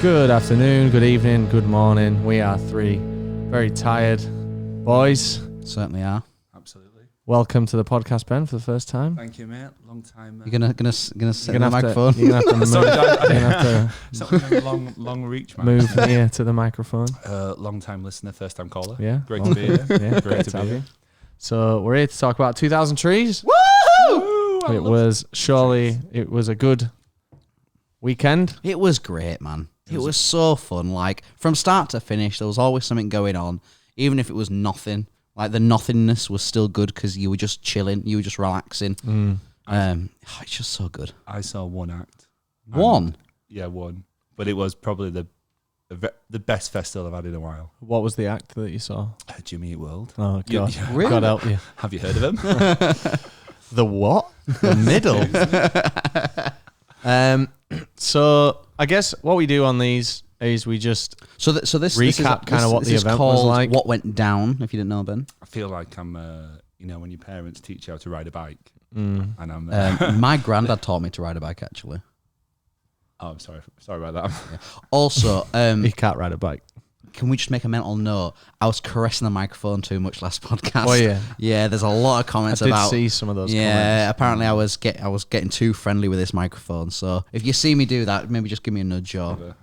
Good afternoon, good evening, good morning. We are three very tired boys. Certainly are. Absolutely. Welcome to the podcast, Ben, for the first time. Thank you, mate. Long time. You're gonna sit in the microphone. You're gonna have to long reach, man. move near to the microphone. Long time listener, first time caller. Yeah, Great to be here. Yeah, Great to be have here. you. So we're here to talk about 2000 trees. Woohoo! It was a good weekend. It was great, man. It was so fun. Like from start to finish, there was always something going on, even if it was nothing. Like the nothingness was still good because you were just chilling, you were just relaxing. It's just so good. I saw one act. One? Yeah, one. But it was probably the best festival I've had in a while. What was the act that you saw? Jimmy Eat World. Oh God, Really? God help you. Have you heard of him? The what? The middle. So I guess what we do on these is we just this recap kind of what the event was like. What went down? If you didn't know, Ben. I feel like I'm, when your parents teach you how to ride a bike, and I'm. My granddad taught me to ride a bike. Actually. Oh, I'm sorry about that. Yeah. Also, he can't ride a bike. Can we just make a mental note? I was caressing the microphone too much last podcast. Oh yeah, yeah. There's a lot of comments I did about. see some of those. Yeah, comments. apparently I was getting too friendly with this microphone. So if you see me do that, maybe just give me a nudge or.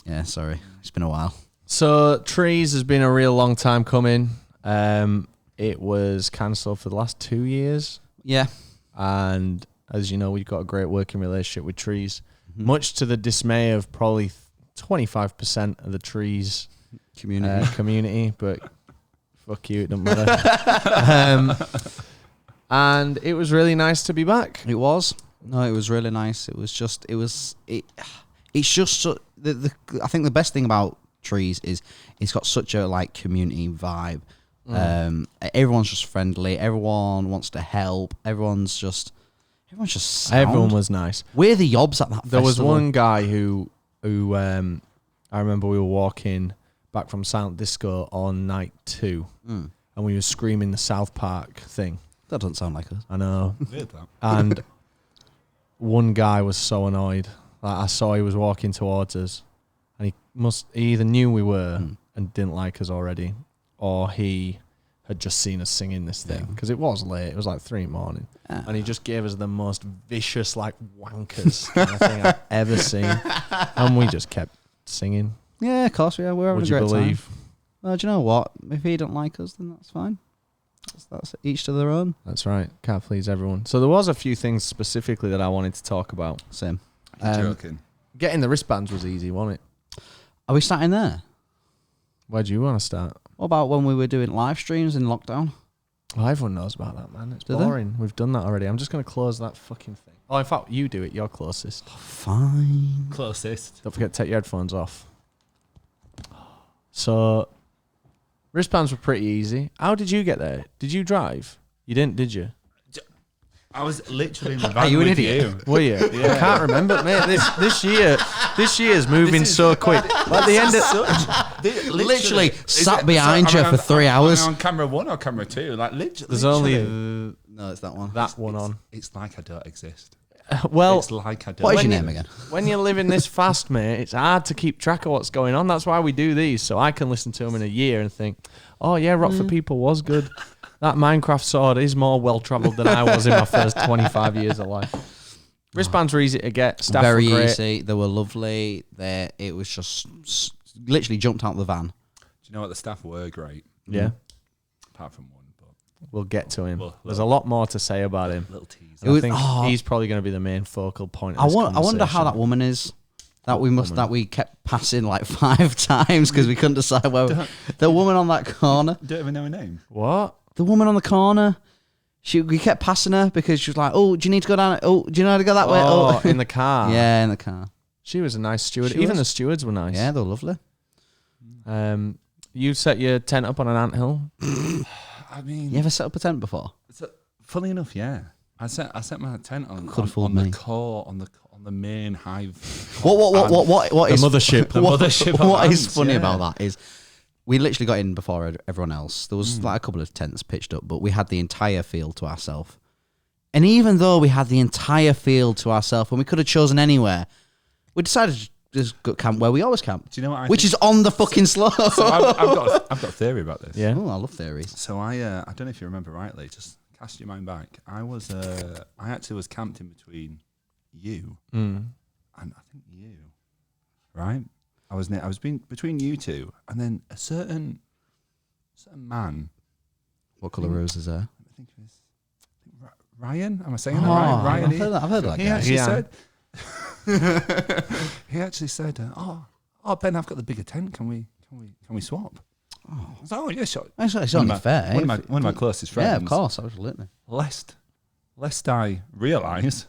Yeah, sorry, it's been a while. So trees has been a real long time coming. It was cancelled for the last 2 years. Yeah, and as you know, we've got a great working relationship with trees, much to the dismay of probably 25% of the trees community, but fuck you, it doesn't matter. And it was really nice to be back. it was. No, it was really nice. It's just so, I think the best thing about trees is it's got such a like community vibe. Everyone's just friendly. Everyone wants to help. Everyone's just sound. Everyone was nice. We're the yobs at that There festival. was one guy who I remember we were walking back from Silent Disco on night 2, and we were screaming the South Park thing. That doesn't sound like us. I know. Weird, that. And one guy was so annoyed. Like I saw he was walking towards us, and he either knew we were and didn't like us already, or he had just seen us singing this thing because it was late. It was like 3 a.m, and he just gave us the most vicious, like wankers kind of thing I've ever seen, and we just kept singing. Yeah, of course we are. We're having Would a you great believe? time. Well, do you know what? If he don't like us, then that's fine. That's each to their own. That's right. Can't please everyone. So there was a few things specifically that I wanted to talk about. Same. You're joking. Getting the wristbands was easy, wasn't it? Are we starting there? Where do you want to start? What about when we were doing live streams in lockdown? Well, everyone knows about that, man. It's Do they? boring. We've done that already. I'm just going to close that fucking thing. Oh, in fact, you do it. You're closest. Fine. Closest. Don't forget to take your headphones off. So, wristbands were pretty easy. How did you get there? Did you drive? You didn't, did you? I was literally in the van Are you an with idiot? you. Were you? I can't remember, mate. This year's moving so quick. Like the end of Literally sat behind you for 3 hours. Am I on camera 1 or camera 2? Like literally. there's only No, it's that one. that one on. It's like I don't exist. Well, It's like I don't. What is your when name you- again? when you're living this fast, mate, it's hard to keep track of what's going on. That's why we do these, so I can listen to them in a year and think, oh yeah, Rock for People was good. That Minecraft sword is more well-travelled than I was in my first 25 years of life. Wristbands were easy to get. Staff Very were great. easy. They were lovely. It was just literally jumped out of the van. Do you know what? The staff were great. Yeah, Apart from one, but we'll get to him. Well, There's a lot more to say about him. little teaser. And I think Oh. he's probably going to be the main focal point of I this wonder how that conversation. woman is. woman? That we kept passing like 5 times because we couldn't decide where. The woman on that corner. Don't even know her name. What? The woman on the corner. We kept passing her because she was like, "Oh, do you need to go down? Oh, do you know how to go that way?" Oh, Oh, in the car. yeah, in the car. She was a nice steward. She Even was. the stewards were nice. Yeah, they were lovely. You set your tent up on an anthill. I mean, You ever set up a tent before? funny enough, yeah. I set my tent on me. the core on the main hive. What is The mothership. The mothership of What is ants, funny yeah. about that is we literally got in before everyone else. There was like a couple of tents pitched up, but we had the entire field to ourselves. And even though we had the entire field to ourselves and we could have chosen anywhere, we decided just got camp where we always camp. Do you know what? Which is on the fucking slope. So I've got a theory about this. Yeah. Oh, I love theories. So I don't know if you remember rightly. Just cast your mind back. I actually was camped in between you and I think you, right? I was between you two, and then a certain man. What colour rose is there? I think it was Ryan. Am I saying that right? Ryan. I've heard that He guy. actually said. He actually said, "Oh, Ben, I've got the bigger tent. Can we swap?" I was like, "Oh yeah, sure." It's only fair. One of my closest friends. Yeah, of course. Absolutely. Lest I realise,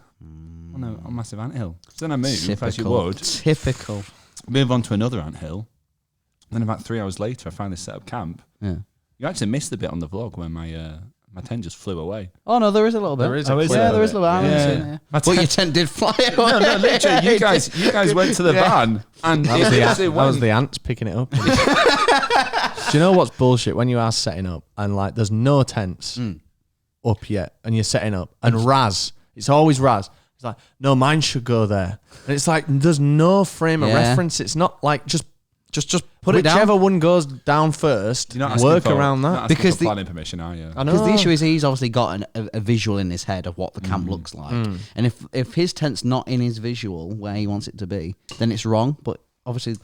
on a massive anthill. So then I moved, as you would. Typical. Move on to another anthill. Then about 3 hours later, I finally set up camp. Yeah. You actually missed the bit on the vlog when my tent just flew away. Oh no, there is a little bit. There is there is a little bit. I haven't seen it, My but your tent did fly away. No, literally, you guys went to the van and that was the ants picking it up. Do you know what's bullshit? When you are setting up and like there's no tents up yet and you're setting up and Raz, it's always Raz. It's like, no, mine should go there. And it's like, there's no frame of reference. It's not like just put it down. Whichever one goes down first, work around that. Because the planning permission, are you? Because the issue is he's obviously got a visual in his head of what the camp looks like. And if his tent's not in his visual where he wants it to be, then it's wrong. But obviously,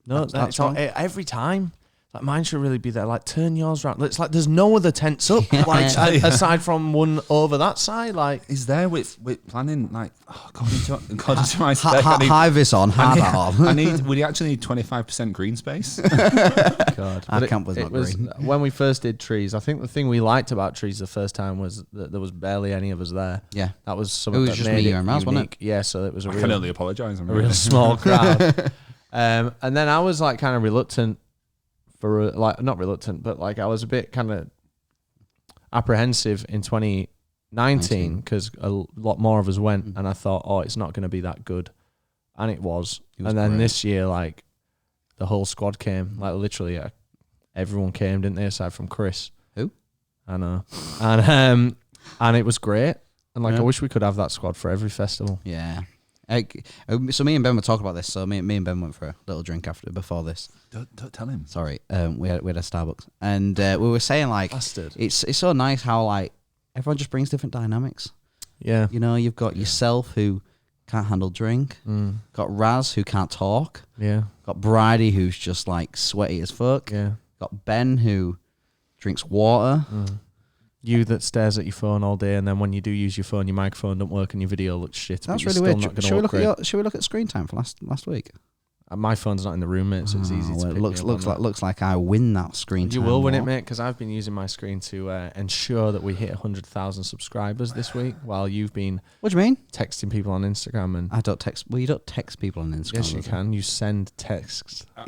no, that's wrong. Every time. Like mine should really be there. Like turn yours around. It's like there's no other tents up, like aside from one over that side. Like is there with planning? Like according to my spec, high vis on, hard on. We actually need 25% green space. God, our camp was not green. When we first did trees, I think the thing we liked about trees the first time was that there was barely any of us there. Yeah, that was something. It was just me and Raz, wasn't it? Yeah, so it was. I can only apologise. A real small crowd. And then I was like kind of reluctant. Not reluctant, but like I was a bit kind of apprehensive in 2019 because a lot more of us went, and I thought, oh, it's not going to be that good, and it was. And then this year, like the whole squad came, like literally, everyone came, didn't they? Aside from Chris, who I know, and it was great, and like I wish we could have that squad for every festival. Yeah. So me and Ben were talking about this. So me and Ben went for a little drink before this. Don't tell him. Sorry, we had a Starbucks, and we were saying like, Bastard. It's so nice how like everyone just brings different dynamics. Yeah, you know, you've got yourself who can't handle drink, got Raz who can't talk, got Bridie who's just like sweaty as fuck, got Ben who drinks water. You that stares at your phone all day, and then when you do use your phone, your microphone don't work and your video looks shit. That's really weird. Should we look at screen time for last week? My phone's not in the room, mate, so it's easy to. It looks like I win that screen time. You will win it, mate, because I've been using my screen to ensure that we hit 100,000 subscribers this week, while you've been. What do you mean? Texting people on Instagram and. I don't text. Well, you don't text people on Instagram. Yes, you can. You send texts. I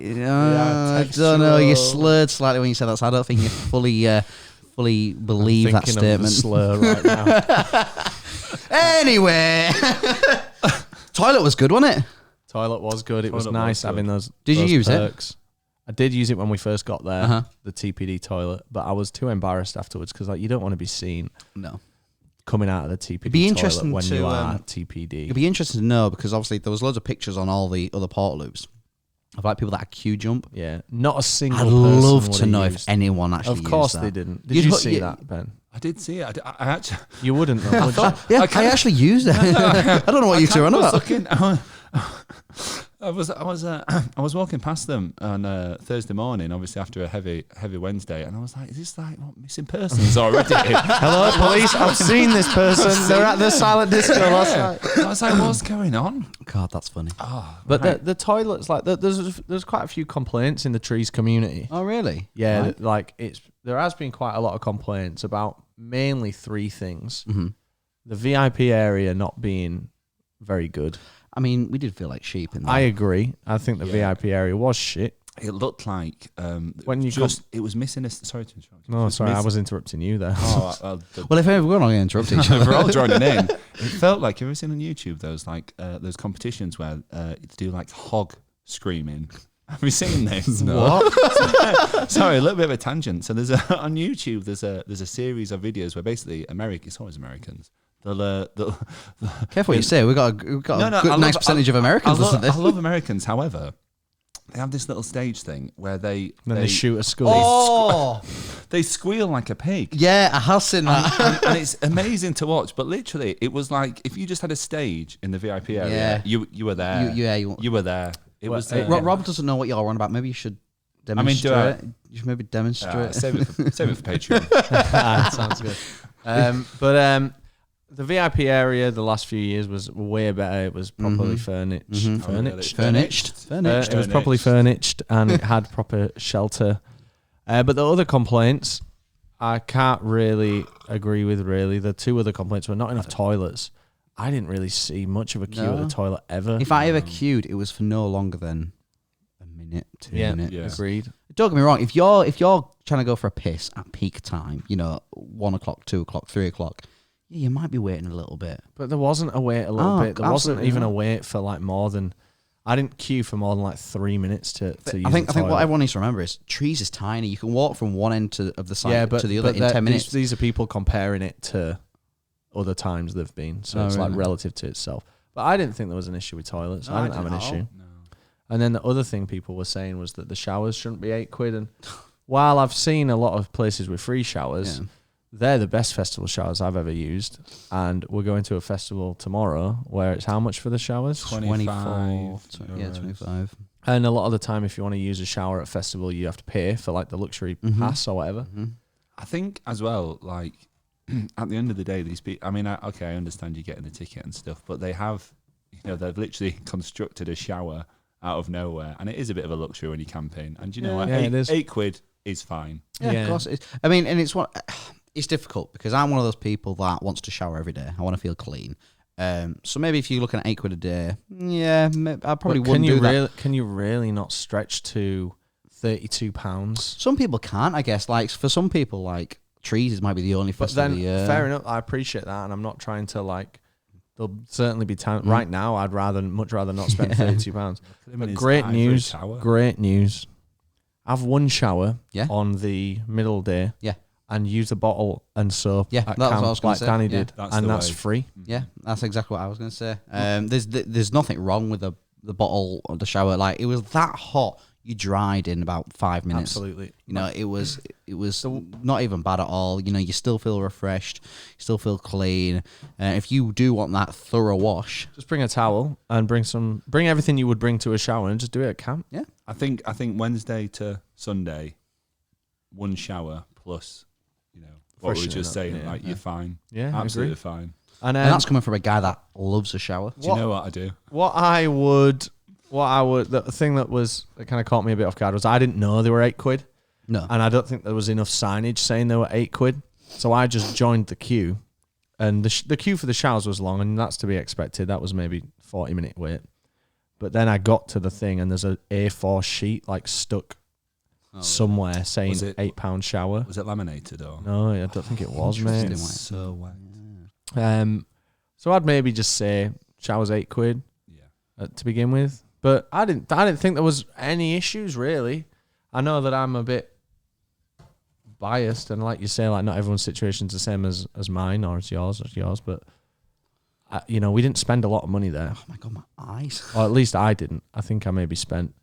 don't know. You slurred slightly when you said that, so I don't think you fully believe that statement. Of the slur right now. Anyway, toilet was good, wasn't it? Toilet was good. It was nice having those. Did you use perks. I did use it when we first got there, the TPD toilet, but I was too embarrassed afterwards because like you don't want to be seen. No. Coming out of the TPD toilet when you are TPD. It'd be interesting to know because obviously there was loads of pictures on all the other port loops of like people that had queue jump. Yeah, not a single. I'd love to know if anyone actually. Of course used that. they didn't. Did you see that, Ben? I did see it. I actually. You wouldn't though. I actually used it. I don't know what you two are on about. I was walking past them on Thursday morning, obviously after a heavy Wednesday, and I was like, "Is this like what missing persons already?" Hello, police! I've seen this person. They're at the silent disco last night. I was like, "What's going on?" God, that's funny. Oh, but right. the toilets, like, there's quite a few complaints in the trees community. Oh, really? Yeah, right. Like there has been quite a lot of complaints about mainly 3 things: the VIP area not being very good. I mean, we did feel like sheep in there. I agree. I think the VIP area was shit. It looked like when you it was missing a. Sorry to interrupt. No, sorry, I was interrupting you there. Well, if we're not going to interrupt each other, we're all joining in. It felt like, have you ever seen on YouTube those like those competitions where to do like hog screaming? Have you seen this? No. What? Sorry, a little bit of a tangent. So there's on YouTube there's a series of videos where basically it's always Americans. Careful what you say. We've got a good, nice percentage of Americans listening to this. I love Americans. However, they have this little stage thing where they shoot a skull. They squeal like a pig. Yeah, I have seen that. and it's amazing to watch. But literally, it was like if you just had a stage in the VIP area, you were there. You were there. It was. Rob doesn't know what you're on about. Maybe you should demonstrate. You should maybe demonstrate. Save it for Patreon. That sounds good. But the VIP area the last few years was way better. It was properly furnished. Furnished. It was properly furnished and it had proper shelter. But the other complaints, I can't really agree with. Really, the two other complaints were not enough toilets. I didn't really see much of a queue at the toilet ever. If I ever queued, it was for no longer than a minute, 2 minutes. Yeah, agreed. Don't get me wrong. If you're trying to go for a piss at peak time, 1 o'clock, 2 o'clock, 3 o'clock. Yeah, you might be waiting a little bit. But there wasn't a wait a little bit. There wasn't even a wait for like more than... I didn't queue for more than like 3 minutes to use the toilet. I think what everyone needs to remember is Trees is tiny. You can walk from one end of the site to the other in 10 minutes. These are people comparing it to other times they've been. So it's like relative to itself. But I didn't think there was an issue with toilets. I didn't have an issue. No. And then the other thing people were saying was that the showers shouldn't be £8. And while I've seen a lot of places with free showers... Yeah. They're the best festival showers I've ever used. And we're going to a festival tomorrow where it's how much for the showers? 24. Yeah, 25. And a lot of the time, if you want to use a shower at a festival, you have to pay for like the luxury pass or whatever. Mm-hmm. I think as well, like at the end of the day, these people, I mean, I understand you getting the ticket and stuff, but they have, they've literally constructed a shower out of nowhere. And it is a bit of a luxury when you're camping. And you know what? £8 is fine. Yeah, of course it is. I mean, and it's difficult because I'm one of those people that wants to shower every day. I want to feel clean. So maybe if you're looking at £8 a day, I probably wouldn't do that. Can you really not stretch to £32? Some people can't, I guess. Like for some people, like Trees might be the only festival of the year. Fair enough. I appreciate that, and I'm not trying to like. There'll certainly be time. Right now, I'd much rather not spend £32. But great news. I've one shower on the middle day. Yeah. And use a bottle and soap at camp what I was like say. Danny did, and that's free. Yeah, that's exactly what I was going to say. There's nothing wrong with the bottle or the shower. Like it was that hot, you dried in about 5 minutes. Absolutely. It was not even bad at all. You still feel refreshed, you still feel clean. If you do want that thorough wash, just bring a towel and bring everything you would bring to a shower and just do it at camp. Yeah, I think Wednesday to Sunday, one shower plus. What we were just saying, you're fine. Yeah, absolutely fine. And that's coming from a guy that loves a shower. Do you know what I do? The thing that kind of caught me a bit off guard was I didn't know they were £8. No. And I don't think there was enough signage saying they were £8. So I just joined the queue. And the queue for the showers was long, and that's to be expected. That was maybe 40-minute wait. But then I got to the thing, and there's an A4 sheet stuck somewhere saying £8 shower. Was it laminated or? No, I don't think it was, mate. It's so wet. So I'd maybe just say showers £8 to begin with. But I didn't think there was any issues really. I know that I'm a bit biased, and like you say, like not everyone's situation's the same as mine or as yours, but we didn't spend a lot of money there. Oh my god, my eyes. Or at least I didn't. I think I maybe spent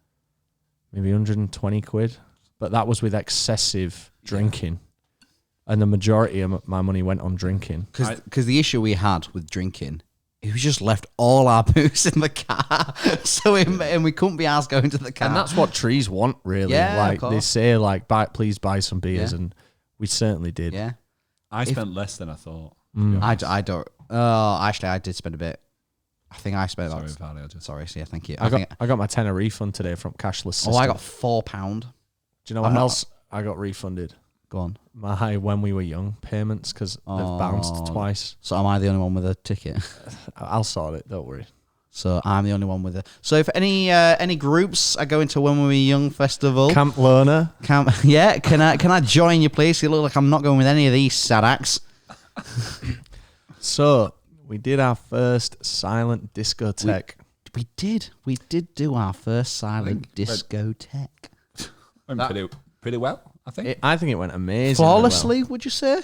£120. But that was with excessive drinking. And the majority of my money went on drinking. Because the issue we had with drinking, we just left all our booze in the car. And we couldn't be asked going to the car. And that's what Trees want, really. Yeah, they say, please buy some beers. Yeah. And we certainly did. Yeah. I spent less than I thought. I don't. Actually, I did spend a bit. I think I spent about... Sorry, yeah, thank you. I got my tenner refund today from Cashless System. I got £4. Do you know what else I got refunded? Go on. My When We Were Young payments, because they've bounced twice. So am I the only one with a ticket? I'll sort it, don't worry. So I'm the only one with it. So if any groups are going to When We Were Young festival, Camp Loner, can I join you, please? You look like I'm not going with any of these sad acts. So we did our first silent discotheque. We did do our first silent discotheque. Pretty well, I think. I think it went amazing. Flawlessly, would you say?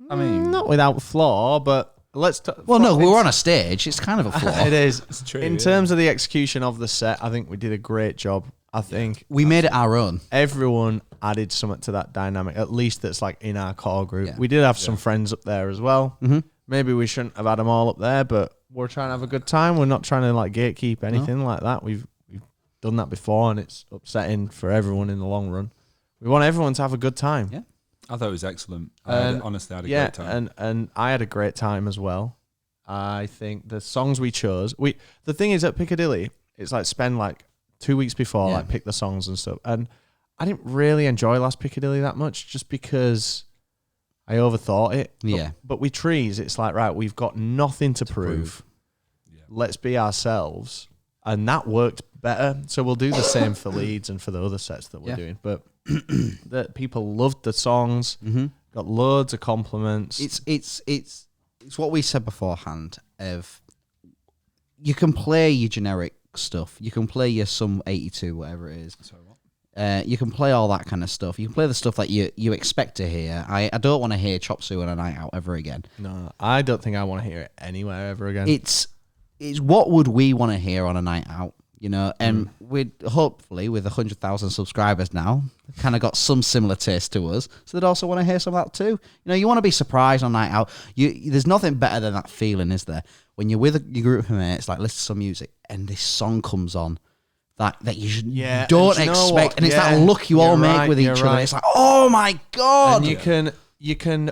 I mean, not without flaw, but Well, no, we were on a stage. It's kind of a flaw. It is. It's true. In terms of the execution of the set, I think we did a great job. I think We made it our own. everyone added something to that dynamic, at least that's like in our core group. Yeah. We did have some friends up there as well. Mm-hmm. Maybe we shouldn't have had them all up there, but we're trying to have a good time. We're not trying to like gatekeep anything like that. We've done that before, and it's upsetting for everyone in the long run. We want everyone to have a good time. Yeah. I thought it was excellent. Honestly, I had a great time. And I had a great time as well. I think the songs we chose, the thing is at Piccadilly, it's like spend like 2 weeks before, like pick the songs and stuff. And I didn't really enjoy last Piccadilly that much just because I overthought it. Yeah. But with Trees, it's like, right, we've got nothing to prove. Yeah. Let's be ourselves. And that worked better. So we'll do the same for Leeds and for the other sets that we're doing. But that people loved the songs, got loads of compliments. It's what we said beforehand of you can play your generic stuff. You can play your Sum 82, whatever it is. Sorry, what? You can play all that kind of stuff. You can play the stuff that you expect to hear. I don't want to hear Chop Suey on a night out ever again. No, I don't think I want to hear it anywhere ever again. It's what would we want to hear on a night out? You know, and we'd hopefully with 100,000 subscribers now, kind of got some similar taste to us. So they'd also want to hear some of that too. You know, you want to be surprised on night out. There's nothing better than that feeling, is there? When you're with your group of mates, like listen to some music, and this song comes on that you don't expect, and it's that look you all make with each other. It's like, oh my god! And you can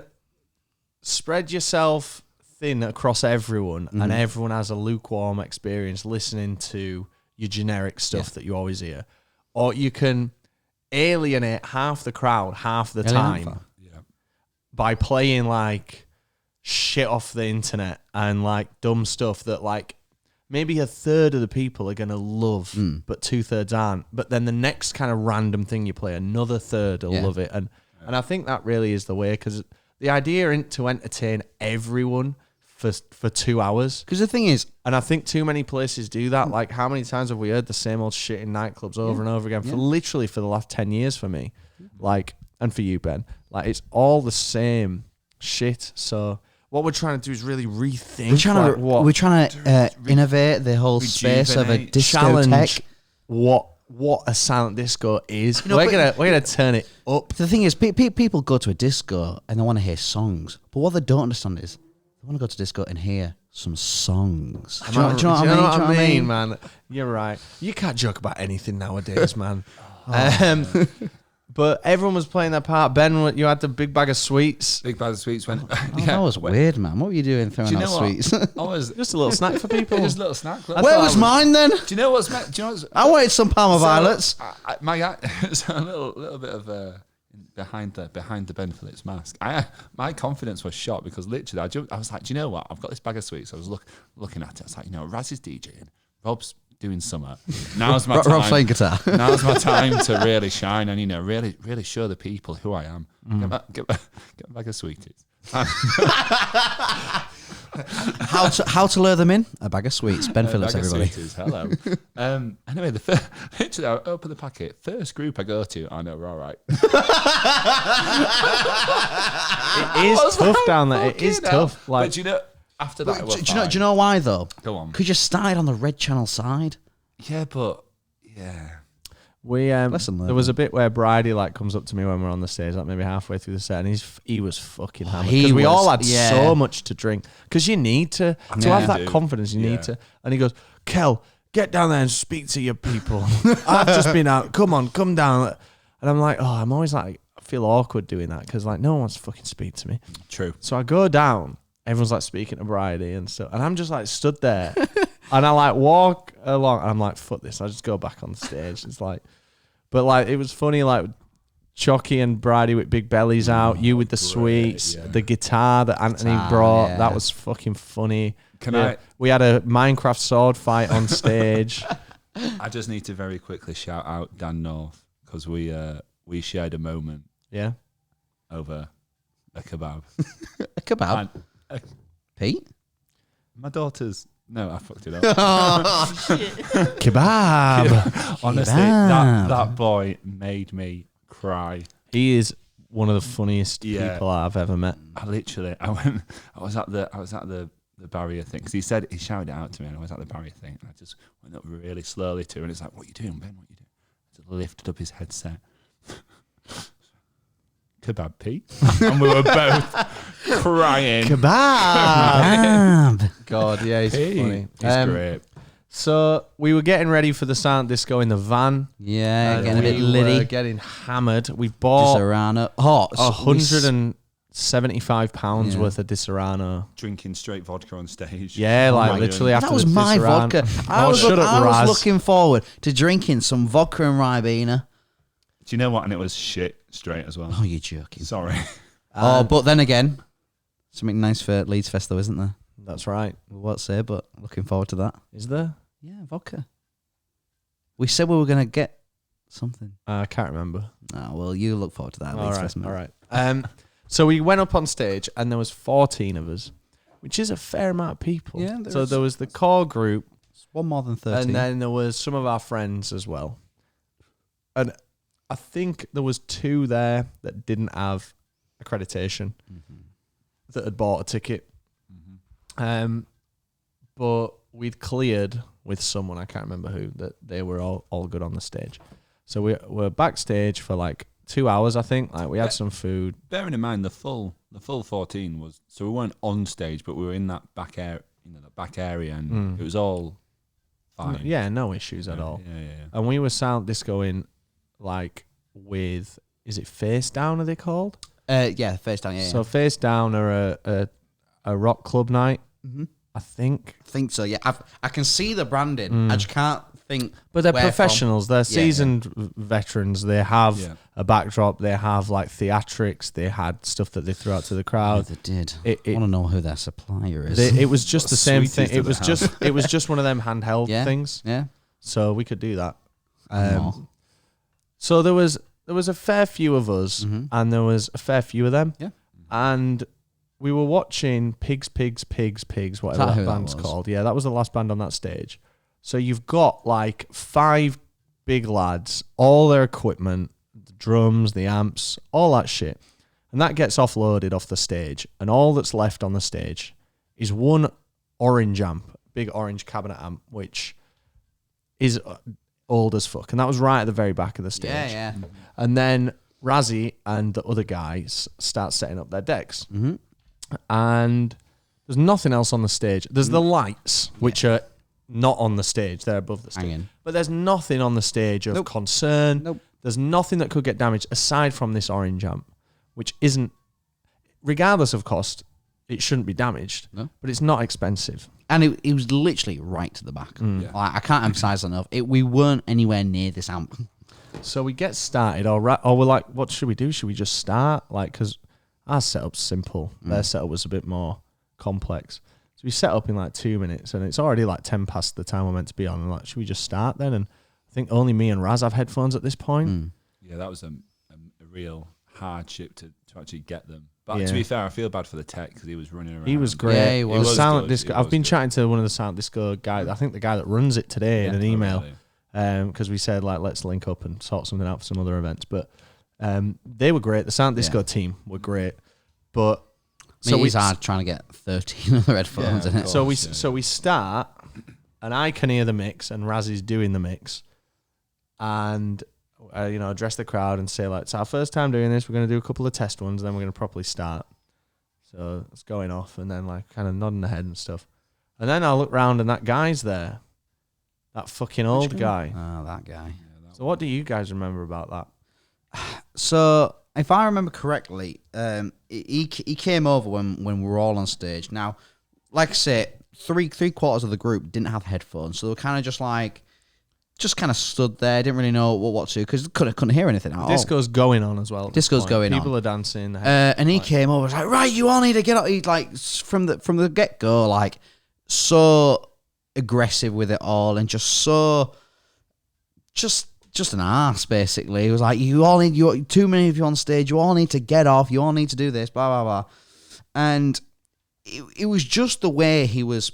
spread yourself thin across everyone, and everyone has a lukewarm experience listening to your generic stuff that you always hear, or you can alienate half the crowd half the time by playing like shit off the internet and like dumb stuff that like maybe a third of the people are gonna love, but 2/3 aren't. But then the next kind of random thing you play, another third will love it, and I think that really is the way, because the idea isn't to entertain everyone for 2 hours. Because the thing is, and I think too many places do that. Like, how many times have we heard the same old shit in nightclubs over and over again for literally for the last 10 years for me? Like, and for you, Ben. Like, it's all the same shit. So what we're trying to do is really rethink. We're trying to innovate the whole space of a discotheque. What a silent disco is. We're gonna turn it up. The thing is, people go to a disco and they want to hear songs, but what they don't understand is they want to go to disco and hear some songs. Do you know what I mean, man? You're right. You can't joke about anything nowadays, man. But everyone was playing their part. Ben, you had the big bag of sweets. Big bag of sweets went. That was weird, man. What were you doing throwing out sweets? I was just a little snack for people. Just a little snack. Where was mine then? Do you know what's? I wanted some Parma violets. It's a little bit of behind the Ben Phillips mask. My confidence was shot because literally I was like, do you know what? I've got this bag of sweets. I was looking at it. I was like, Raz is DJing, Rob's doing summer. Now's my time. Rob's playing guitar. Now's my time to really shine and really show the people who I am. Get a bag of sweeties. How to lure them in? A bag of sweets. Ben Phillips, everybody. Sweeties, hello. Anyway, literally, I open the packet. First group I go to, I know we're all right. It is tough down there. It is tough. Like, but you know, after that, do you know why though? Go on. Because you started on the Red Channel side. Yeah, but yeah. We there was a bit where Bridie like comes up to me when we're on the stage, like maybe halfway through the set, and he was fucking hammered because we all had so much to drink. Because you need to have that confidence. You need to. And he goes, "Kel, get down there and speak to your people. I've just been out. Come down." And I'm like, I'm always like, I feel awkward doing that because like no one wants to fucking speak to me. True. So I go down. Everyone's like speaking to Bridie and stuff, and I'm just like stood there, and I like walk along, and I'm like, "Fuck this!" I just go back on stage. It's like, but like it was funny, like Chucky and Bridie with big bellies out, you with the sweets, the guitar that Anthony brought. Yeah. That was fucking funny. We had a Minecraft sword fight on stage. I just need to very quickly shout out Dan North because we shared a moment. Yeah. Over a kebab. A kebab. Pete? My daughter's. No, I fucked it up. Kebab. Honestly, that boy made me cry. He is one of the funniest people I've ever met. I was at the barrier thing because he shouted it out to me, and I was at the barrier thing, and I just went up really slowly to him, and it's like, "What are you doing, Ben? What are you doing?" I just lifted up his headset. Kebab, Pete, and we were both crying. Kebab. God, yeah, he's funny. He's great. So we were getting ready for the silent disco in the van. Yeah, getting a bit litty. We were getting hammered. We bought Disaronno. £175 worth of Disaronno. Drinking straight vodka on stage. Yeah, literally after that was my vodka. I was looking forward to drinking some vodka and Ribena. Do you know what? And it was shit straight as well. Oh, you're joking. Sorry. But then again, something nice for Leeds Fest though, isn't there? That's right. What's say, but looking forward to that. Is there? Yeah, vodka. We said we were going to get something. I can't remember. Oh, well, you look forward to that. Leeds Fest, mate. All right. So we went up on stage, and there was 14 of us, which is a fair amount of people. Yeah. So there was the core group. One more than 13. And then there was some of our friends as well. And I think there was 2 there that didn't have accreditation that had bought a ticket. But we'd cleared with someone, I can't remember who, that they were all good on the stage. So we were backstage for like 2 hours, I think. Like we had some food. Bearing in mind the full 14 was, so we weren't on stage, but we were in that back area, and it was all fine. Yeah, no issues at all. Yeah. And we were silent discoing like with, is it Face Down, are they called? Yeah, Face Down, yeah. So Face Down are a rock club night, I think. I think so, yeah. I can see the branding. I just can't think. But they're professionals. They're seasoned veterans. They have a backdrop. They have like theatrics. They had stuff that they threw out to the crowd. Yeah, they did. I want to know who their supplier is. It was just the same thing. It was just one of them handheld things. Yeah. So we could do that. So there was a fair few of us, and there was a fair few of them. Yeah. And we were watching Pigs, whatever that band's called. Yeah, that was the last band on that stage. So you've got like 5 big lads, all their equipment, the drums, the amps, all that shit. And that gets offloaded off the stage. And all that's left on the stage is one orange amp, big orange cabinet amp, which is old as fuck. And that was right at the very back of the stage. Yeah. And then Razzie and the other guys start setting up their decks. And there's nothing else on the stage. There's the lights, which are not on the stage. They're above the stage. Hanging. But there's nothing on the stage of concern. Nope. There's nothing that could get damaged aside from this orange amp, which isn't, regardless of cost, it shouldn't be damaged. No. But it's not expensive. And it was literally right to the back. Like, I can't emphasize enough. We weren't anywhere near this amp. So we get started, or we're like, what should we do? Should we just start? Like, because our setup's simple. Their setup was a bit more complex. So we set up in like 2 minutes, and it's already like 10 past the time we're meant to be on. And like, should we just start then? And I think only me and Raz have headphones at this point. Yeah, that was a real hardship to actually get them. But to be fair, I feel bad for the tech because he was running around. He was great. Yeah, he was. Silent disco. I've been chatting to one of the silent disco guys. I think the guy that runs it today in an email, because we said like let's link up and sort something out for some other events. But they were great. The silent disco team were great. But it's hard trying to get 13 other headphones in it. So we start, and I can hear the mix, and Razzie's doing the mix, and address the crowd and say like, it's our first time doing this. We're going to do a couple of test ones, then we're going to properly start. So it's going off, and then like kind of nodding the head and stuff, and then I look round and that guy's there, that fucking old guy. Oh, that guy. So what do you guys remember about that? So if I remember correctly, he came over when we were all on stage. Now, like I say, three quarters of the group didn't have headphones, so they were kind of just kind of stood there, didn't really know what to do because couldn't hear anything at all. Disco's going on as well. Disco's going on. People are dancing. And he came over, was like, right, you all need to get up. He like from the get go, like so aggressive with it all, and just so just an arse basically. He was like, too many of you on stage. You all need to get off. You all need to do this. Blah blah blah. And it was just the way he was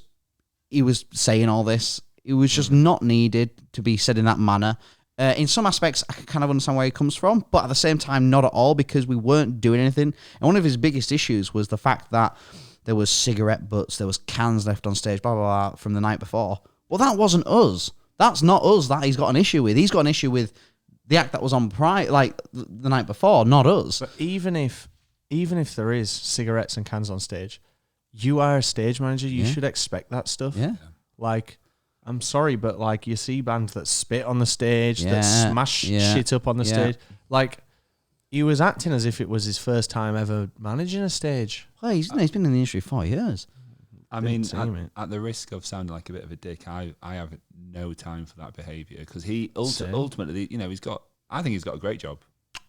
saying all this. It was just not needed to be said in that manner. In some aspects, I can kind of understand where he comes from, but at the same time, not at all, because we weren't doing anything. And one of his biggest issues was the fact that there was cigarette butts, there was cans left on stage, blah, blah, blah, from the night before. Well, that wasn't us. That's not us that he's got an issue with. He's got an issue with the act that was on the night before, not us. But even if there is cigarettes and cans on stage, you are a stage manager. You should expect that stuff. Yeah. Like, I'm sorry, but like you see bands that spit on the stage, that smash shit up on the stage. Like, he was acting as if it was his first time ever managing a stage. Well, he's been in the industry 4 years. I mean, at the risk of sounding like a bit of a dick, I have no time for that behaviour, because he ultimately, you know, I think he's got a great job.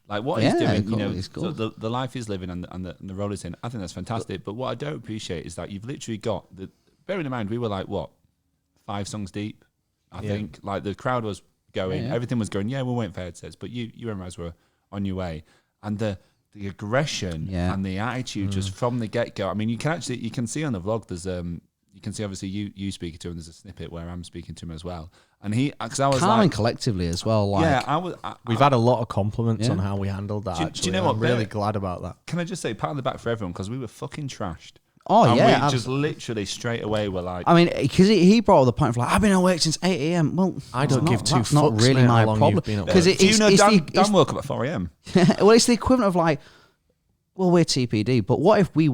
Like what he's doing, you know, the life he's living and the role he's in, I think that's fantastic. But what I don't appreciate is that you've literally got bearing in mind, we were like, what, 5 songs deep, I think. Like the crowd was going, everything was going, we're waiting for headsets, but you and Raz were on your way. And the aggression and the attitude just from the get-go. I mean, you can see on the vlog, there's you can see obviously you speaking to him, there's a snippet where I'm speaking to him as well. And because I was calming like, collectively as well. Like, we've had a lot of compliments on how we handled that. Do you know what? I'm really glad about that. Can I just say, pat on the back for everyone, because we were fucking trashed. Oh, and yeah. we just literally straight away were like... I mean, because he brought up the point of like, I've been awake since 8 a.m. Well, I don't give two that's fucks, not really mate, my how long problem. you've been up. Because do you know Dan woke up at 4 a.m? Well, it's the equivalent of like, well, we're TPD, but what if we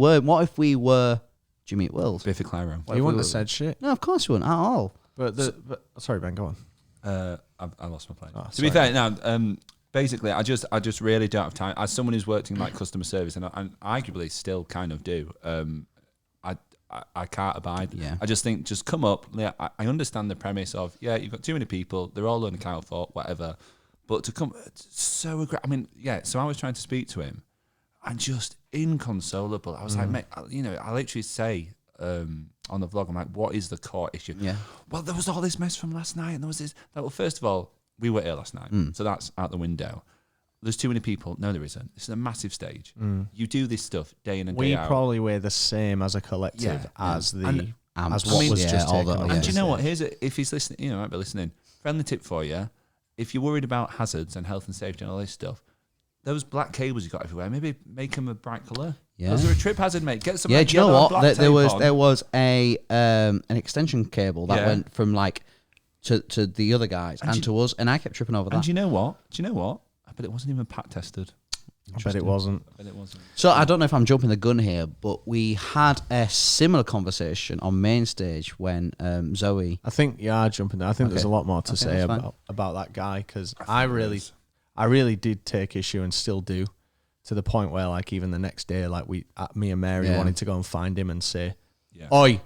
were Jimmy Eat World? Biffy Clyro. You wouldn't have said shit. No, of course you wouldn't at all. But sorry, Ben, go on. I lost my place. Oh, to be fair, now, basically, I just really don't have time. As someone who's worked in like customer service, and arguably still kind of do, I can't abide. Yeah. I just think, just come up. I understand the premise of, you've got too many people, they're all unaccountable for, whatever. But to come, so aggressive. I mean, so I was trying to speak to him, and just inconsolable. I was like, mate, you know, I literally say on the vlog, I'm like, what is the core issue? Yeah. Well, there was all this mess from last night, and there was this. Well, first of all, we were ill last night, so that's out the window. There's too many people. No, there isn't. This is a massive stage. You do this stuff day in and day out. We probably were the same as a collective as what was just taken away. And do you know what? If he's listening, you know, might be listening. Friendly tip for you: if you're worried about hazards and health and safety and all this stuff, those black cables you got everywhere, maybe make them a bright colour. Yeah. Those are a trip hazard, mate. Get some. Yeah, do you know what? There was an an extension cable that went from like to the other guys and to us, and I kept tripping over that. And do you know what? I bet it wasn't even pat tested. I bet it wasn't. So I don't know if I'm jumping the gun here, but we had a similar conversation on main stage when Zoe. I think jumping there. I think there's a lot more to say about that guy, because I really did take issue and still do, to the point where like even the next day, like me and Mary wanted to go and find him and say, "Oi."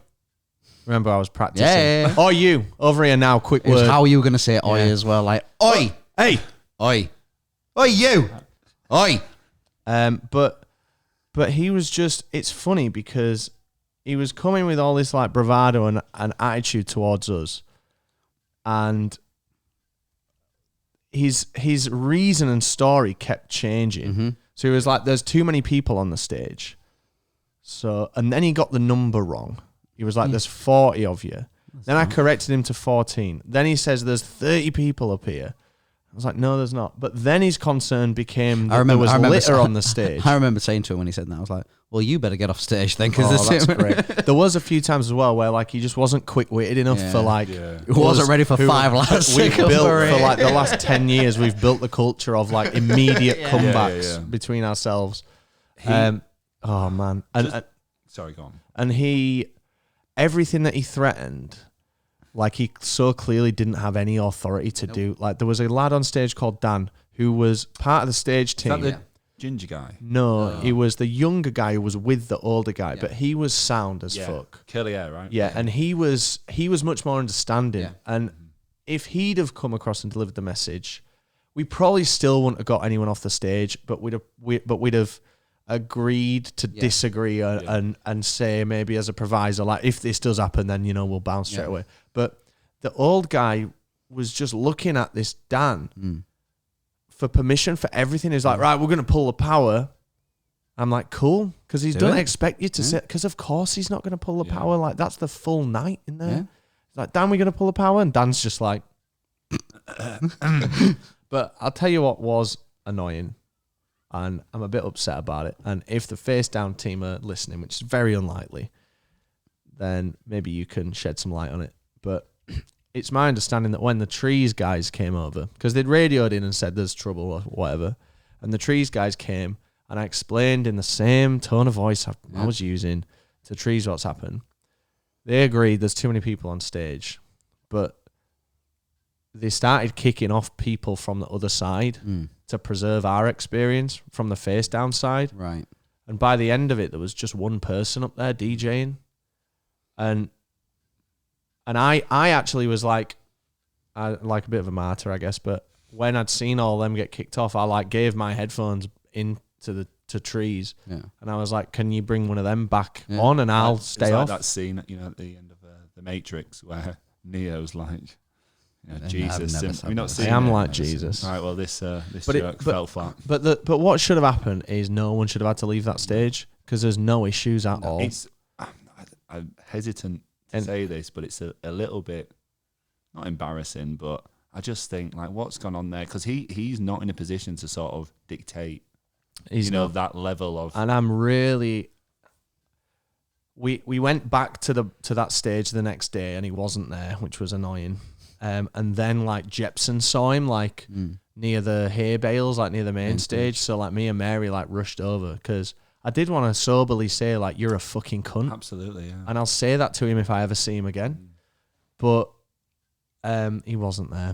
Remember, I was practicing. Yeah. Oi, you over here now. Quick word. How are you going to say "oi" as well? Like "oi, hey, oi, oi, you, oi." But he was just. It's funny because he was coming with all this like bravado and attitude towards us, and his reason and story kept changing. So he was like, "There's too many people on the stage." So, and then he got the number wrong. He was like, "There's 40 of you." Then I corrected him to 14. Then he says, "There's 30 people up here." I was like, "No, there's not." But then his concern became that there was litter on the stage. I remember saying to him when he said that, I was like, "Well, you better get off stage then," because that's great. There was a few times as well where like he just wasn't quick-witted enough for like. He wasn't ready for 5 lads. We've built for like the last 10 years. We've built the culture of like immediate comebacks between ourselves. Oh man, sorry, go on. And everything that he threatened, like he so clearly didn't have any authority to do. Like there was a lad on stage called Dan who was part of the stage team. Is that the ginger guy? No, he was the younger guy who was with the older guy, but he was sound as fuck. Curly hair, right? Yeah, and he was much more understanding. And if he'd have come across and delivered the message, we probably still wouldn't have got anyone off the stage, but we'd have agreed to disagree and say maybe as a proviso, like if this does happen, then you know we'll bounce straight away. But the old guy was just looking at this Dan for permission for everything. He's like, right, we're going to pull the power. I'm like, cool, because he doesn't expect you to say, because of course he's not going to pull the power. Like that's the full night in there. He's like, Dan, we're going to pull the power, and Dan's just like, But I'll tell you what was annoying, and I'm a bit upset about it. And if the face down team are listening, which is very unlikely, then maybe you can shed some light on it. But it's my understanding that when the trees guys came over, because they'd radioed in and said there's trouble or whatever, and the trees guys came, and I explained in the same tone of voice I was using to trees what's happened. They agreed there's too many people on stage, but they started kicking off people from the other side to preserve our experience from the face down side. Right. And by the end of it, there was just one person up there DJing. And I actually was like a bit of a martyr, I guess. But when I'd seen all them get kicked off, I like gave my headphones into to trees. Yeah. And I was like, can you bring one of them back on and I'll stay off? It's like that scene, at the end of The Matrix where Neo's like, Jesus. I am like Jesus. All right, well, this joke fell flat. But what should have happened is no one should have had to leave that stage because there's no issues at all. I'm hesitant to say this, but it's a little bit, not embarrassing, but I just think, like, what's gone on there? Because he's not in a position to sort of dictate, that level of... And I'm really... We went back to that stage the next day and he wasn't there, which was annoying. And then like Jepson saw him like near the hay bales, like near the main stage. So like me and Mary like rushed over because I did want to soberly say like, you're a fucking cunt. Absolutely, yeah. And I'll say that to him if I ever see him again. But he wasn't there.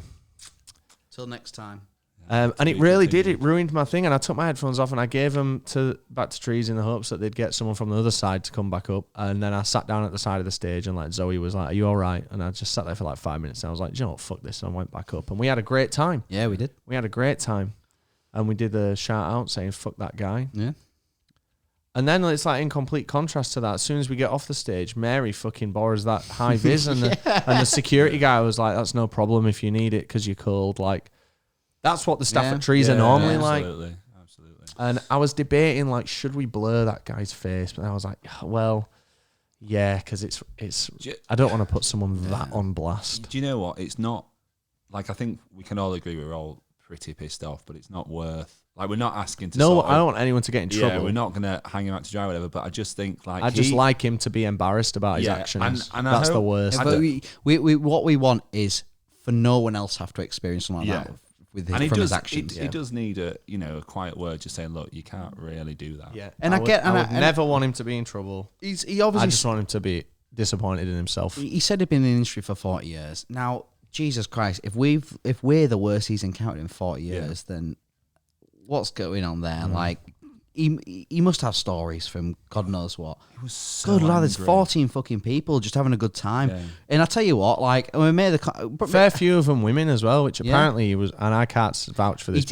Till next time. And it really did. It ruined my thing. And I took my headphones off and I gave them back to trees in the hopes that they'd get someone from the other side to come back up. And then I sat down at the side of the stage and like Zoe was like, are you all right? And I just sat there for like 5 minutes and I was like, you know what, fuck this. And I went back up and we had a great time. Yeah, we did. We had a great time. And we did a shout out saying, fuck that guy. Yeah. And then it's like in complete contrast to that. As soon as we get off the stage, Mary fucking borrows that high vis and the security guy was like, that's no problem if you need it because you're cold. Like, that's what the staff at Trees are normally like. Absolutely. And I was debating, like, should we blur that guy's face? But I was like, well, yeah, because it's. I don't want to put someone that on blast. Do you know what? It's not, like, I think we can all agree we're all pretty pissed off, but it's not worth, like, we're not asking to No, I don't want anyone to get in trouble. Yeah, we're not going to hang him out to dry or whatever, but I just think, like... I just like him to be embarrassed about his actions. And that's the worst. But what we want is for no one else have to experience something like that. From his actions. He does need a quiet word, just saying, look, you can't really do that. Yeah, and I would never want him to be in trouble. He obviously. I just want him to be disappointed in himself. He said he'd been in the industry for 40 years. Now, Jesus Christ, if we're the worst he's encountered in 40 years, then what's going on there? Like, he must have stories from God knows what. He was so good lad. There's 14 fucking people just having a good time. Yeah. And I tell you what, like, we made the fair few of them women as well, which apparently he was, and I can't vouch for this.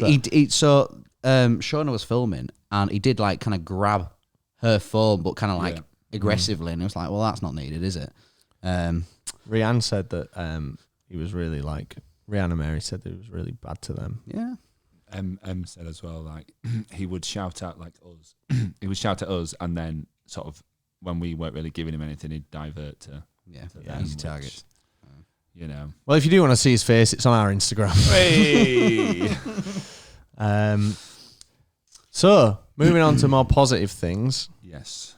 So Shona was filming, and he did like kind of grab her phone, but kind of like aggressively, and it was like, well, that's not needed, is it? Rihanna said that he was really like Rihanna Mary said that it was really bad to them. Yeah. Said as well, like he would shout at like us. He would shout at us, and then sort of when we weren't really giving him anything, he'd divert to them, easy targets. Well, if you do want to see his face, it's on our Instagram. Hey. So moving on to more positive things. Yes.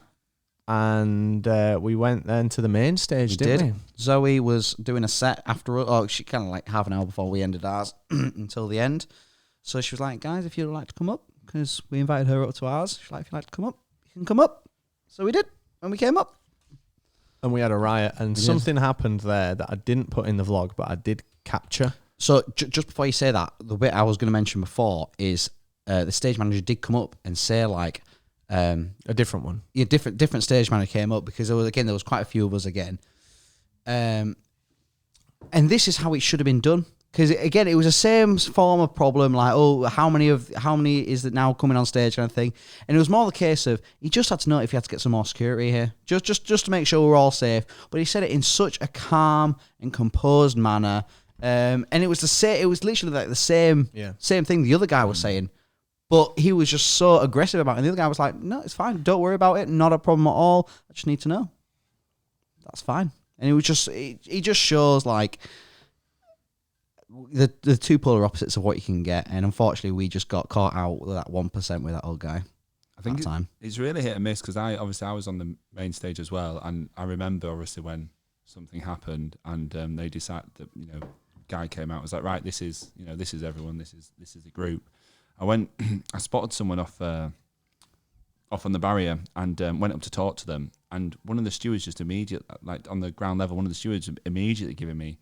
And we went then to the main stage, didn't we? Zoe was doing a set after, she kind of like half an hour before we ended ours until the end. So she was like, guys, if you'd like to come up, because we invited her up to ours. She's like, if you'd like to come up, you can come up. So we did, and we came up. And we had a riot, and something happened there that I didn't put in the vlog, but I did capture. So just before you say that, the bit I was going to mention before is the stage manager did come up and say like... a different one. Yeah, different stage manager came up because there was quite a few of us again. And this is how it should have been done. Because again, it was the same form of problem, like, how many is that now coming on stage kind of thing. And it was more the case of he just had to know if he had to get some more security here, just to make sure we're all safe. But he said it in such a calm and composed manner, and it was the same. It was literally like the same thing the other guy was saying, but he was just so aggressive about it. And the other guy was like, "No, it's fine. Don't worry about it. Not a problem at all. I just need to know. That's fine." And it was just, he just shows like. the two polar opposites of what you can get, and unfortunately, we just got caught out with that 1% with that old guy. I think it's really hit and miss because I was on the main stage as well, and I remember obviously when something happened and they decided that guy came out, was like, right, this is everyone, this is the group. I spotted someone off on the barrier and went up to talk to them, and one of the stewards just immediately, like on the ground level, one of the stewards immediately giving me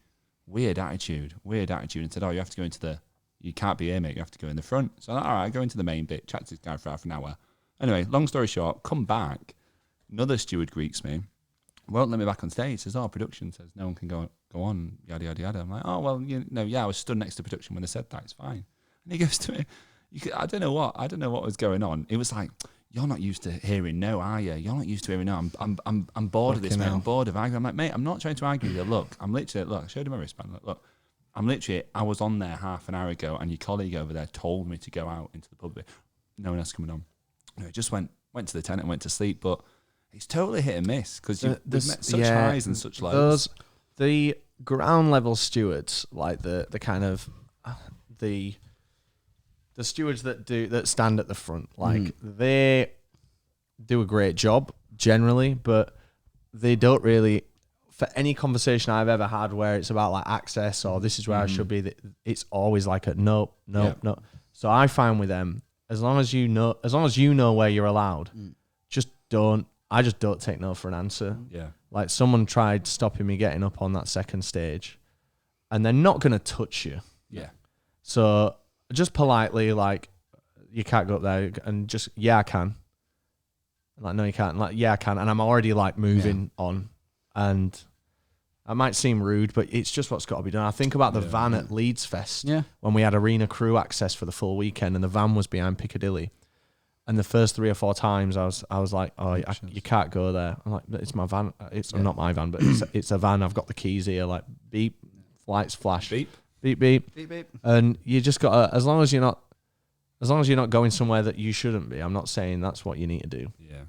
weird attitude and said, oh, you have to go you can't be here, mate, you have to go in the front. So all right, I go into the main bit, chat to this guy for half an hour. Anyway, long story short, come back, another steward greets me, won't let me back on stage, says, oh, production says no one can go on, yada, yada, yada. I'm like, oh, well, I was stood next to production when they said that, it's fine. And he goes to me, I don't know what was going on. It was like, you're not used to hearing no, are you? You're not used to hearing no. I'm bored of this, mate. I'm bored of arguing. I'm like, mate, I'm not trying to argue with you. Look, I showed him my wristband. Look, I was on there half an hour ago, and your colleague over there told me to go out into the pub. No one else coming on. No, just went to the tent and went to sleep. But it's totally hit and miss because you've met such highs and such lows. The ground level stewards, like the kind of the stewards that stand at the front, like they do a great job generally, but they don't really. For any conversation I've ever had where it's about like access or this is where I should be, it's always like a no. So I find with them, as long as you know where you're allowed, I just don't take no for an answer. Yeah. Like someone tried stopping me getting up on that second stage, and they're not going to touch you. Yeah. So just politely, like, you can't go up there, and just, yeah, I can. Like, no, you can't. Like, yeah, I can. And I'm already like moving on, and it might seem rude, but it's just what's got to be done. I think about the van at Leeds Fest when we had arena crew access for the full weekend, and the van was behind Piccadilly. And the first 3 or 4 times, I was like, "Oh, you can't go there." I'm like, "It's my van. It's not my van, but it's a van. I've got the keys here. Like, beep, lights flash, beep, beep, beep, beep, beep." And you just got to, as long as you're not going somewhere that you shouldn't be. I'm not saying that's what you need to do. Yeah.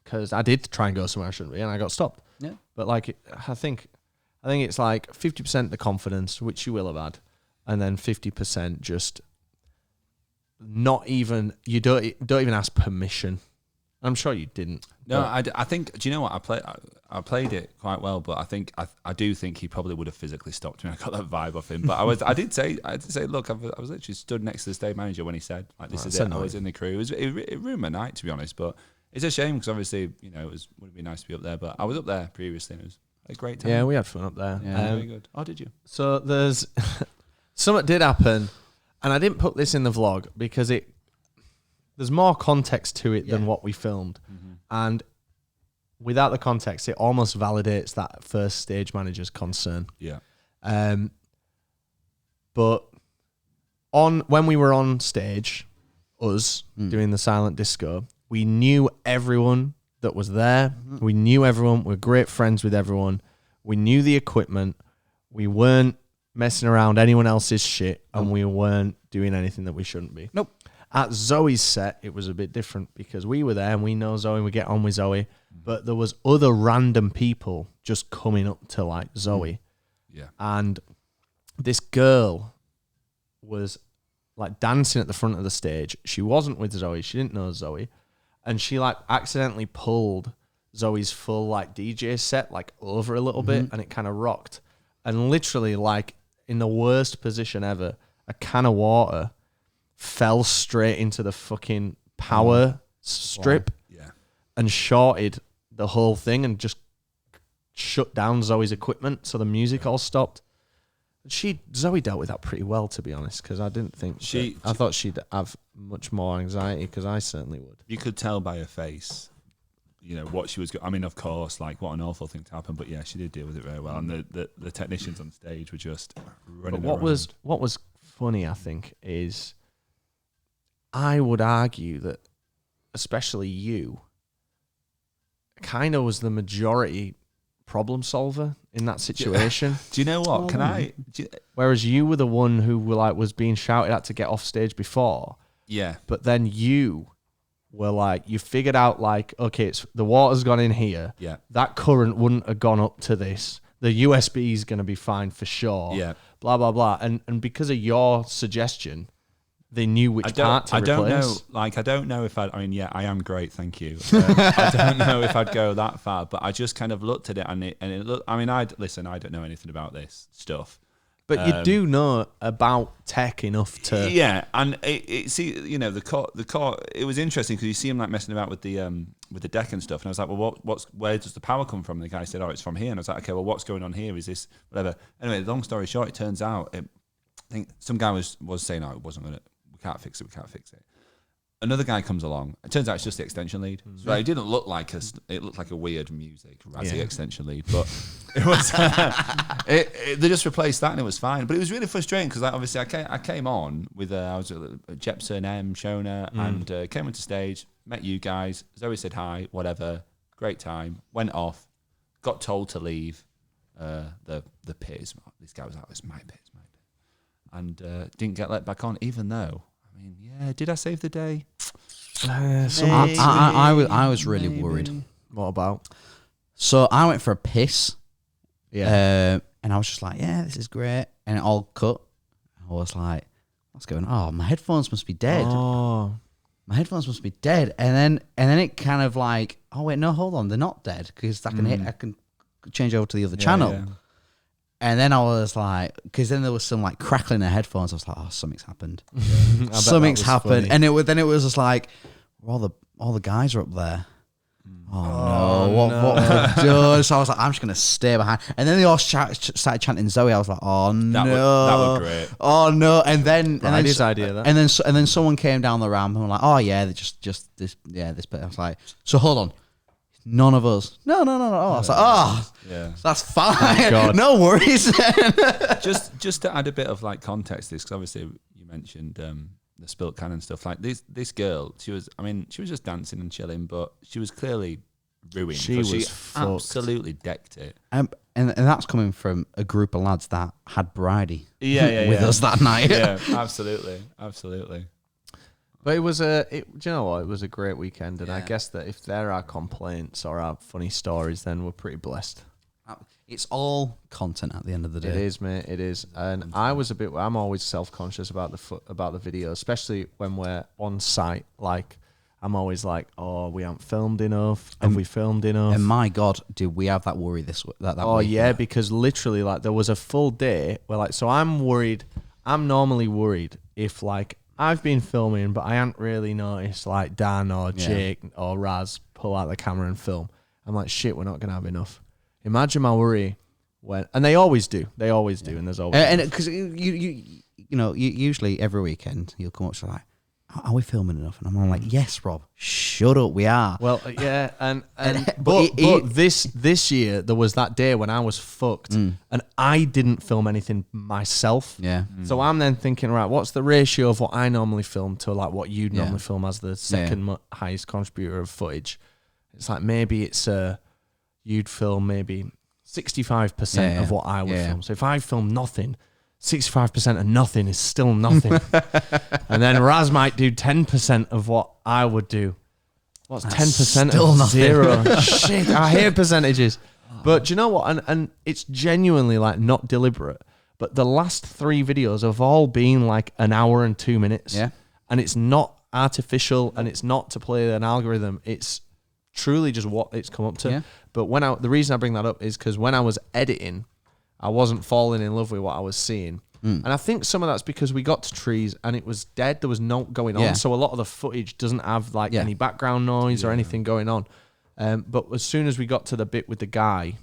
Because I did try and go somewhere I shouldn't be, and I got stopped. Yeah. But like, I think it's like 50% the confidence, which you will have had, and then 50% just. Not even you don't even ask permission. I'm sure you didn't. No, I think. Do you know what I played it quite well, but I do think he probably would have physically stopped me. I got that vibe off him. But I did say, look, I was literally stood next to the stage manager when he said, like, this is it. I was in the crew. It ruined my night, to be honest. But it's a shame because obviously, it would have been nice to be up there. But I was up there previously, and it was a great time. Yeah, we had fun up there. Yeah, very good. Oh, did you? So there's something did happen. And I didn't put this in the vlog because there's more context to it than what we filmed. Mm-hmm. And without the context, it almost validates that first stage manager's concern. Yeah. But when we were on stage, doing the silent disco, we knew everyone that was there. Mm-hmm. We knew everyone. We're great friends with everyone. We knew the equipment. We weren't messing around anyone else's shit, and we weren't doing anything that we shouldn't be. Nope. At Zoe's set, it was a bit different because we were there and we know Zoe, we get on with Zoe, but there was other random people just coming up to like Zoe. Yeah. And this girl was like dancing at the front of the stage. She wasn't with Zoe. She didn't know Zoe. And she like accidentally pulled Zoe's full like DJ set like over a little bit, and it kind of rocked. And literally, like, in the worst position ever, a can of water fell straight into the fucking power strip and shorted the whole thing and just shut down Zoe's equipment, so the music all stopped. Zoe dealt with that pretty well, to be honest, because I didn't think I thought she'd have much more anxiety, because I certainly would. You could tell by her face. What she was. I mean, of course, like, what an awful thing to happen. But yeah, she did deal with it very well, and the technicians on stage were just running. But what was funny, I think, is I would argue that, especially you, kind of was the majority problem solver in that situation. Do you know what? Whereas you were the one who was being shouted at to get off stage before. Yeah. But then you were like, you figured out like, okay, the water's gone in here. Yeah. That current wouldn't have gone up to this. The USB is going to be fine for sure. Yeah. blah, blah, blah. And because of your suggestion, they knew which part to replace. I don't know if I mean, yeah, I am great, thank you. I don't know if I'd go that far, but I just kind of looked at it and it looked, I mean, I don't know anything about this stuff. But you do know about tech enough to... Yeah, and the core, it was interesting because you see him like messing about with the deck and stuff, and I was like, well, where does the power come from? And the guy said, oh, it's from here. And I was like, okay, well, what's going on here? Is this whatever? Anyway, long story short, it turns out, I think some guy was saying, oh, we can't fix it. Another guy comes along. It turns out it's just the extension lead. So it didn't look like it looked like a weird music Razzie extension lead, but it was. They just replaced that and it was fine. But it was really frustrating because obviously I came on with I was Jepson, Shona, and came onto stage, met you guys. Zoe said hi, whatever, great time. Went off, got told to leave the pit. This guy was like, it's my pit, and didn't get let back on, even though. I mean, yeah, did I save the day? I was really worried. What about? So I went for a piss. Yeah. And I was just like, yeah, this is great. And it all cut. I was like, what's going on? Oh, my headphones must be dead. Oh. My headphones must be dead. And then it kind of like, oh wait, no, hold on, they're not dead because I can change over to the other channel. Yeah. And then I was like, because then there was some like crackling in the headphones. I was like, oh, something's happened. Something's happened. Funny. And it was just like, all the guys are up there. Oh, no, what have I done? So I was like, I'm just going to stay behind. And then they all started chanting Zoe. I was like, oh no. That was great. Oh no. And then his idea that. And then someone came down the ramp and were like, oh yeah, they just this bit. I was like, so hold on. None of us. No. Oh, I was like, yeah, that's fine. No worries. just to add a bit of like context to this, because obviously you mentioned the spilt can and stuff. Like this girl, she was just dancing and chilling, but she was clearly ruined. She absolutely decked it. And that's coming from a group of lads that had Bridie with us that night. Yeah, absolutely. But it was do you know what? It was a great weekend, and I guess that if there are complaints or are funny stories, then we're pretty blessed. It's all content at the end of the day. It is, mate. It is, and I'm always self-conscious about the video, especially when we're on site. Like, I'm always like, oh, we haven't filmed enough. Have we filmed enough? And my God, did we have that worry that Oh week? yeah, because literally, like, there was a full day where, like, so I'm worried. I'm normally worried if like. I've been filming, but I hadn't really noticed like Dan or Jake or Raz pull out the camera and film. I'm like, shit, we're not going to have enough. Imagine my worry when, and they always do, and there's always, and because you usually every weekend you'll come up to like, are we filming enough? And I'm like, yes, Rob, shut up, we are. Well, yeah, but this year there was that day when I was fucked, and I didn't film anything myself. Yeah. So I'm then thinking, right, what's the ratio of what I normally film to like what you'd normally film as the second highest contributor of footage? It's like maybe you'd film maybe 65% of what I would film. So if I film nothing, 65% of nothing is still nothing. And then Raz might do 10% of what I would do. What's 10% of nothing. zero? Shit, I hate percentages. But do you know what? And it's genuinely like not deliberate. But the last 3 videos have all been like an hour and 2 minutes. Yeah. And it's not artificial and it's not to play an algorithm. It's truly just what it's come up to. Yeah. But the reason I bring that up is because when I was editing, I wasn't falling in love with what I was seeing. And I think some of that's because we got to trees and it was dead. There was no going on. So a lot of the footage doesn't have like any background noise or anything going on. But as soon as we got to the bit with the guy,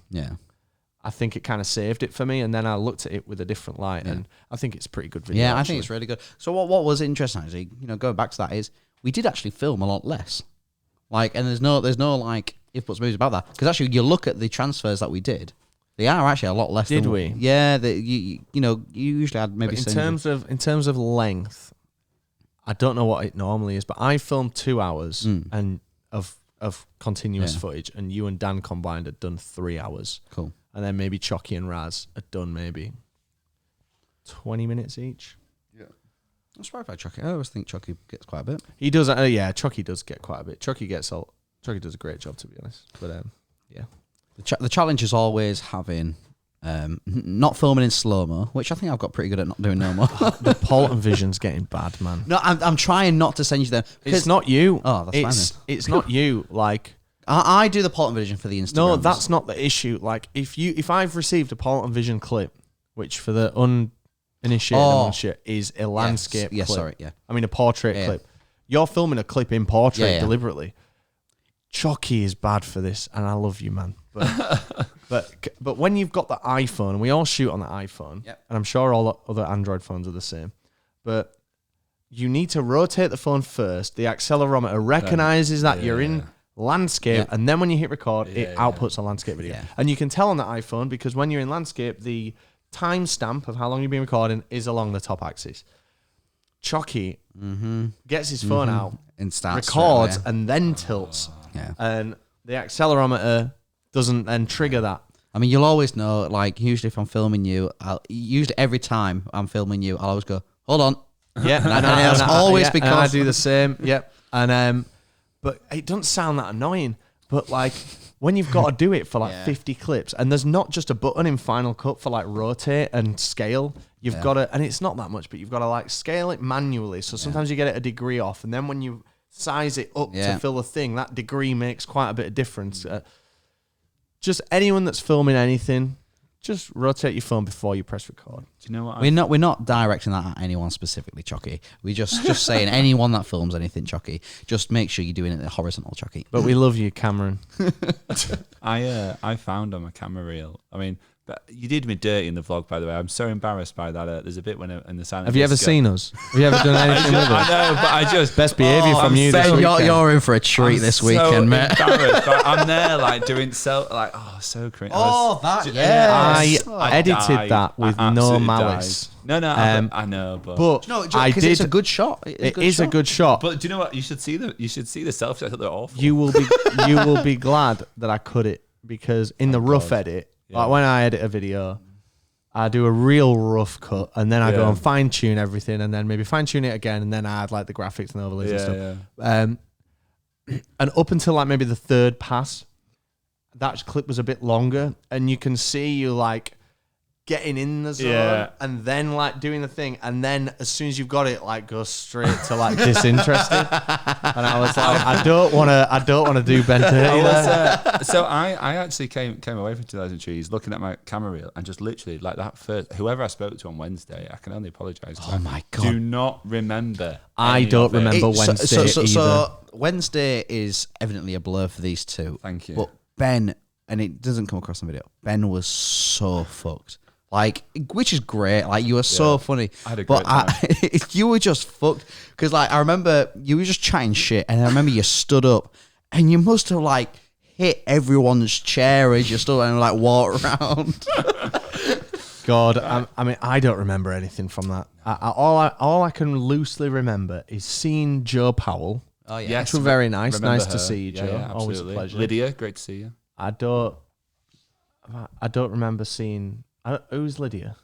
I think it kind of saved it for me. And then I looked at it with a different light and I think it's a pretty good video. Yeah, I think it's really good. So what was interesting actually, going back to that is we did actually film a lot less. Like, and there's no like if buts moves about that. Because actually you look at the transfers that we did, they are actually a lot less. Did we? Yeah, you usually had maybe. But in terms of length, I don't know what it normally is, but I filmed 2 hours and of continuous footage, and you and Dan combined had done 3 hours. Cool. And then maybe Chucky and Raz had done maybe 20 minutes each. Yeah. I'm surprised by Chucky. I always think Chucky gets quite a bit. He does. Chucky does get quite a bit. Chucky does a great job, to be honest. But yeah. The challenge is always having Not filming in slow-mo, which I think I've got pretty good at not doing no more. The Polton Vision's getting bad, man. No, I'm trying not to send you them. It's not you. Oh, that's fine. It's not you. Like I do the Polton Vision for the Instagram. no, that's not the issue. Like if I've received a Polton Vision clip, which for the uninitiated amongst you is a landscape clip. Sorry, yeah. I mean a portrait clip. You're filming a clip in portrait deliberately. Chucky is bad for this, and I love you, man. But when you've got the iPhone, and we all shoot on the iPhone, and I'm sure all the other Android phones are the same, but you need to rotate the phone first. The accelerometer recognizes that you're in landscape, and then when you hit record, it outputs a landscape video. Yeah. And you can tell on the iPhone because when you're in landscape, the timestamp of how long you've been recording is along the top axis. Chucky gets his phone out and starts records and then tilts. Yeah. And the accelerometer doesn't then trigger that. I mean, you'll always know, like, usually if I'm filming you, usually every time I'm filming you, I'll always go, hold on. Yeah. And it's always because... And I do the same, yep. And, but it doesn't sound that annoying. But, like, when you've got to do it for, like, 50 clips, and there's not just a button in Final Cut for, like, rotate and scale. You've got to... And it's not that much, but you've got to, like, scale it manually. So sometimes you get it a degree off. And then when you size it up to fill the thing, that degree makes quite a bit of difference. Just anyone that's filming anything, just rotate your phone before you press record. Do you know what? We're not directing that at anyone specifically, Chucky. We just saying anyone that films anything, Chucky. Just make sure you're doing it horizontal, Chucky. But we love you, Cameron. I found on my camera reel. I mean, but you did me dirty in the vlog, by the way. I'm so embarrassed by that. There's a bit when in the silent. Have you ever seen us? Have you ever done anything with us? I know, but I just best behaviour from you. This weekend. You're in for a treat this weekend, mate. I'm there, like doing so cringe. I edited that with no malice. No, I know, but no, I did. It's a good shot. It is a good shot. But do you know what? You should see the selfies. I thought they're awful. You will be glad that I cut it because in the rough edit. Like when I edit a video, I do a real rough cut and then I go and fine tune everything and then maybe fine tune it again and then I add like the graphics and overlays and stuff. And up until like maybe the third pass, that clip was a bit longer and you can see you like getting in the zone and then like doing the thing and then as soon as you've got it like go straight to like disinterested and I was like I don't want to do Ben Dirty so I actually came away from 2000 Trees looking at my camera reel and just literally like that first whoever I spoke to on Wednesday, I can only apologise. Oh my God. Do not remember. I don't remember Wednesday either. So Wednesday is evidently a blur for these two. Thank you. But Ben, and it doesn't come across in the video, Ben was so fucked. Like, which is great. Like, you were so funny. I had a great time. You were just fucked. Because, like, I remember you were just chatting shit, and I remember you stood up, and you must have, like, hit everyone's chair as you stood and, like, walked around. God, I mean, I don't remember anything from that. All I can loosely remember is seeing Joe Powell. Oh, yeah. Yes, which were very nice. Nice her. to see you, Joe. Yeah, always a pleasure. Lydia, great to see you. I don't remember seeing... who's Lydia?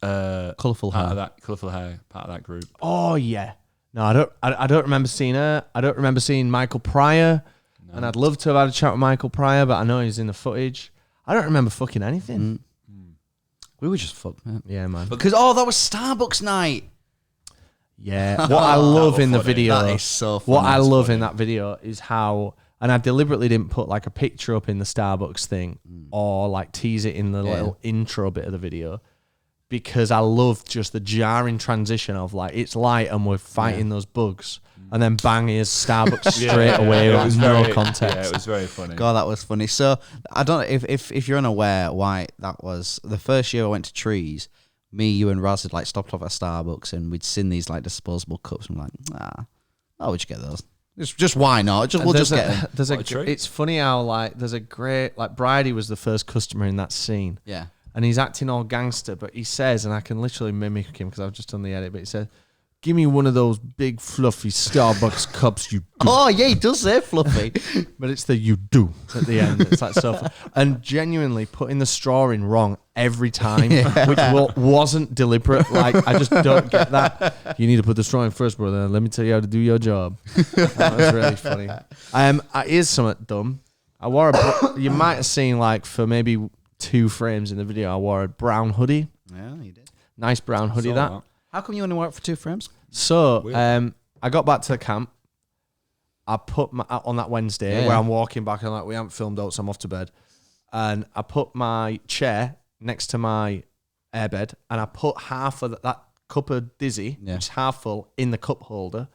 Colourful hair. Colourful hair, part of that group. Oh yeah. No, I don't remember seeing her. I don't remember seeing Michael Pryor. No. And I'd love to have had a chat with Michael Pryor, but I know he's in the footage. I don't remember fucking anything. We were just fucked, man. Yeah, man. Because that was Starbucks night. Yeah. What I love in the video. That is so funny. What I love in that video is how. And I deliberately didn't put like a picture up in the Starbucks thing or like tease it in the little intro bit of the video because I love just the jarring transition of like it's light and we're fighting those bugs and then bang is Starbucks straight away with no context. Yeah, it was very funny. God, that was funny. So I don't know if you're unaware why that was the first year I went to Trees. Me, you, and Raz had like stopped off at Starbucks and we'd seen these like disposable cups and I'm like, oh, would you get those? Just why not? We'll just get them. It's funny how like there's a great like Bridie was the first customer in that scene. Yeah. And he's acting all gangster, but he says, and I can literally mimic him because I've just done the edit, but he said, "Give me one of those big fluffy Starbucks cups, you do." Oh yeah, he does say fluffy. But it's the "you do" at the end. It's like so fun. And genuinely putting the straw in wrong every time, which wasn't deliberate. Like I just don't get that. You need to put the straw in first, brother. Let me tell you how to do your job. That was really funny. Here's something dumb. I wore you might have seen like for maybe 2 frames in the video. I wore a brown hoodie. Yeah, you did. Nice brown hoodie, Saw that. How come you only wore it for 2 frames? So, I got back to the camp. I put my, on that Wednesday where I'm walking back and I'm like, we haven't filmed out, so I'm off to bed. And I put my chair next to my airbed and I put half of that cup of Dizzy, which is half full, in the cup holder.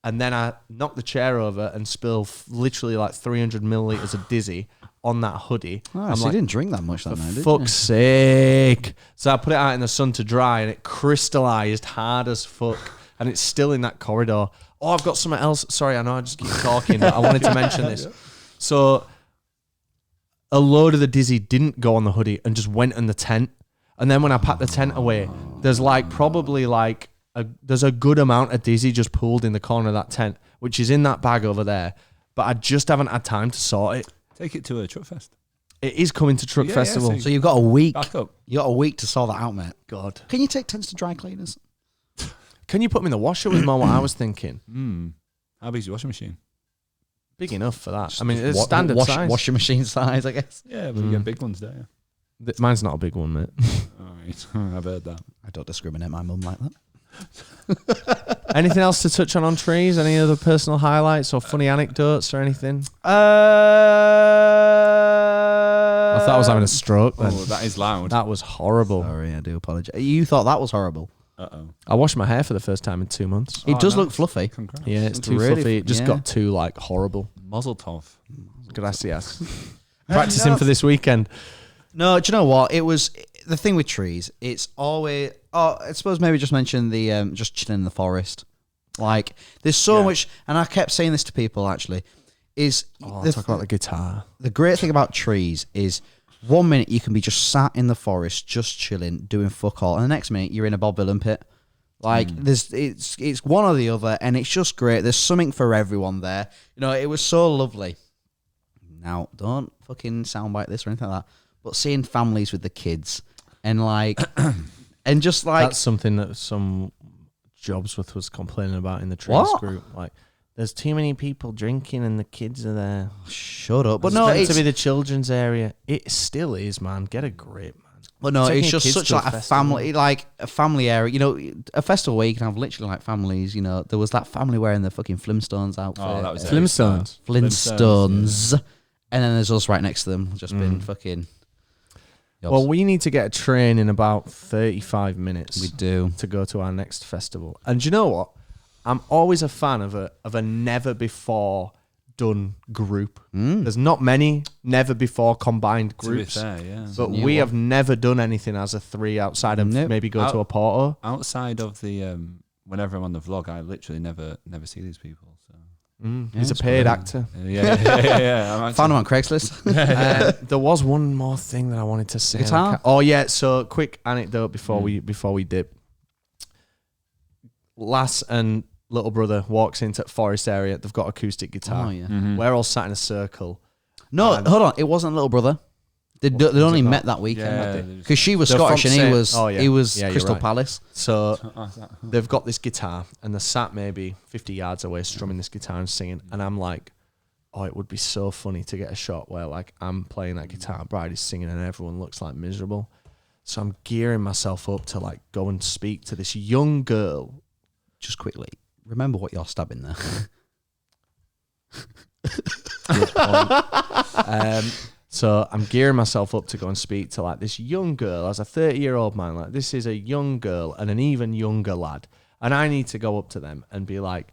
And then I knocked the chair over and spilled literally like 300 milliliters of Dizzy on that hoodie. Oh, I'm so like, you didn't drink that much that night, did you? fuck's sake. So I put it out in the sun to dry and it crystallized hard as fuck. And it's still in that corridor. Oh, I've got something else. Sorry, I know I just keep talking, but I wanted to mention this. So a load of the Dizzy didn't go on the hoodie and just went in the tent. And then when I packed the tent away, there's like probably like there's a good amount of Dizzy just pooled in the corner of that tent, which is in that bag over there. But I just haven't had time to sort it. Take it to a truck fest. It is coming to Truck Festival. So you've got a week. Back up. You got a week to sort that out, mate. God. Can you take tents to dry cleaners? Can you put them in the washer was more what I was thinking. How big's your washing machine? Big enough for that. I mean, it's standard size. Washing machine size, I guess. Yeah, but you get big ones, don't you? Mine's not a big one, mate. All right. I've heard that. I don't discriminate my mum like that. Anything else to touch on trees? Any other personal highlights or funny anecdotes or anything? I thought I was having a stroke then. Oh, that is loud. That was horrible. Sorry, I do apologise. You thought that was horrible. Uh-oh. I washed my hair for the first time in 2 months. It does look nice. fluffy. Congrats. Yeah, it's It's too really- fluffy. It just yeah. got too like horrible. Mazel tov. Gracias. Practicing for this weekend. No, do you know what? It was the thing with trees. It's always. Oh, I suppose maybe just mention the just chilling in the forest. Like there's so much, and I kept saying this to people actually. Is Talk about the guitar. the great thing about trees is 1 minute you can be just sat in the forest, just chilling, doing fuck all, and the next minute you're in a Bob Dylan pit. Like it's one or the other, and it's just great. There's something for everyone there. You know, it was so lovely. Now, don't fucking soundbite this or anything like that. But seeing families with the kids and like, and just like That's something that some Jobsworth was complaining about in the trees group. Like, there's too many people drinking and the kids are there. shut up. But It's no, meant it's to be the children's area. It still is, man. Get a grip, man. But no, Taking it's just kids such to a like a festival. family area. You know, a festival where you can have literally like families. You know, there was that family wearing the fucking Flintstones outfit. Oh, that was Flintstones. Flintstones. And then there's us right next to them, just been fucking. Well, we need to get a train in about 35 minutes. We do. To go to our next festival. And do you know what? I'm always a fan of a never before done group. There's not many never before combined groups. To be fair, yeah. But we have never done anything as a 3 outside of maybe go to a Porto. Outside of the whenever I'm on the vlog, I literally never see these people. So He's a paid actor. yeah. I'm Found him on Craigslist. There was one more thing that I wanted to say. Guitar? Oh yeah, so quick anecdote before we dip. Lass and little brother walks into the forest area. They've got acoustic guitar. Oh, yeah. We're all sat in a circle. No, hold on. It wasn't little brother. They'd only met that weekend because she was They're Scottish from and Saint- he was you're Crystal right. Palace. So they've got this guitar and they're sat maybe 50 yards away strumming this guitar and singing. And I'm like, oh, it would be so funny to get a shot where like I'm playing that guitar, Bride is singing and everyone looks like miserable. So I'm gearing myself up to like go and speak to this young girl. Just quickly, remember what you're stabbing there. Good point. So I'm gearing myself up to go and speak to like this young girl as a 30-year-old man. Like this is a young girl and an even younger lad. And I need to go up to them and be like,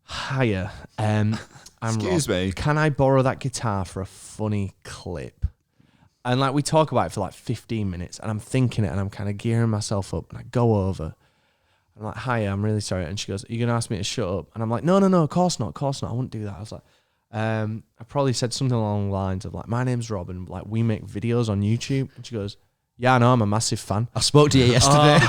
hiya, I'm Excuse Rob. me. Can I borrow that guitar for a funny clip? And like we talk about it for like 15 minutes and I'm thinking it and I'm kind of gearing myself up and I go over. I'm like, hiya, I'm really sorry. And she goes, are you going to ask me to shut up? And I'm like, no, of course not. I wouldn't do that. I was like, I probably said something along the lines of like, my name's Rob and like we make videos on YouTube. And she goes, yeah, I know, I'm a massive fan. I spoke to you yesterday.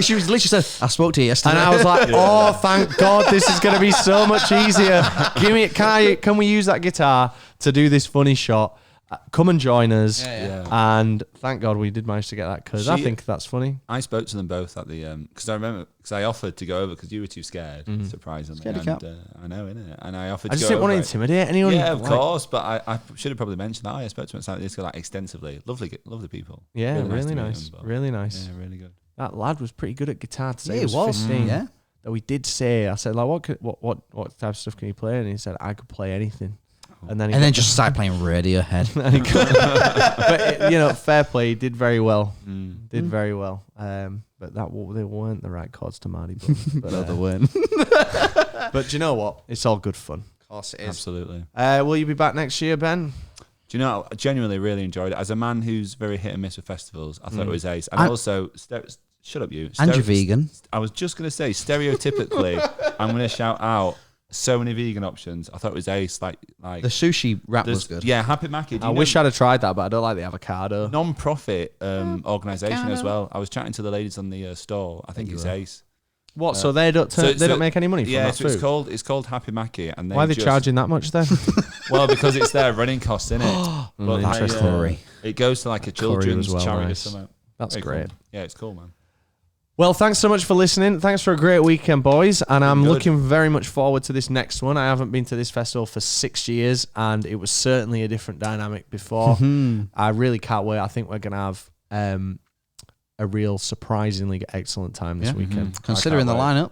She was literally said, I spoke to you yesterday. And I was like, oh, thank God, this is going to be so much easier. Can we use that guitar to do this funny shot? come and join us. Yeah. And thank God we did manage to get that because I think that's funny. I spoke to them both at the because I remember because I offered to go over because you were too scared, surprisingly. Scaredy cat. I know, innit? And I offered. I just didn't want to intimidate anyone. Yeah, of course, but I should have probably mentioned that. I spoke to them like extensively. Lovely people. Yeah, really to meet nice. them, but- Really nice. Yeah, really good. That lad was pretty good at guitar today. Yeah, He was 15. Yeah. Though he did say, I said, like, what type of stuff can you play? And he said, I could play anything. And then just started playing Radiohead. But fair play. He did very well. Did very well. But they weren't the right chords to Marty. But They weren't. but do you know what? It's all good fun. Of course it is. Absolutely. Will you be back next year, Ben? Do you know? I genuinely really enjoyed it. As a man who's very hit and miss with festivals, I thought it was ace. And also, shut up, you. And you're vegan. I was just going to say, stereotypically, I'm going to shout out so many vegan options. I thought it was ace. Like the sushi wrap was good. Yeah, Happy Mackie. I wish I'd have tried that, but I don't like the avocado. Non-profit organisation as well. I was chatting to the ladies on the store. I think it's ace. What? So they don't make any money from that so food? it's called Happy Mackie, and why are they charging that much then? Well, because it's their running costs, isn't it? But Interesting. It goes to like a children's charity or nice. something. That's Very great. Cool. Yeah, it's cool, man. Well, thanks so much for listening. Thanks for a great weekend, boys. And I'm Good. looking very much forward to this next one. I haven't been to this festival for 6 years, and it was certainly a different dynamic before. I really can't wait. I think we're going to have a real surprisingly excellent time this weekend. Considering the lineup.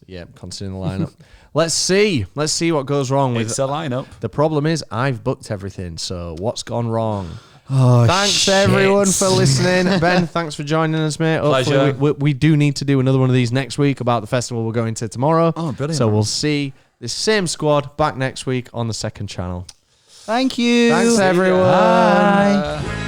Yeah, considering the lineup. Let's see what goes wrong with It's a lineup. The problem is I've booked everything, so what's gone wrong? Oh, Thanks everyone for listening. Ben, thanks for joining us, mate. Pleasure. Hopefully we do need to do another one of these next week about the festival we're going to tomorrow. Oh, brilliant. So we'll see this same squad back next week on the second channel. Thank you. Thanks everyone. Bye.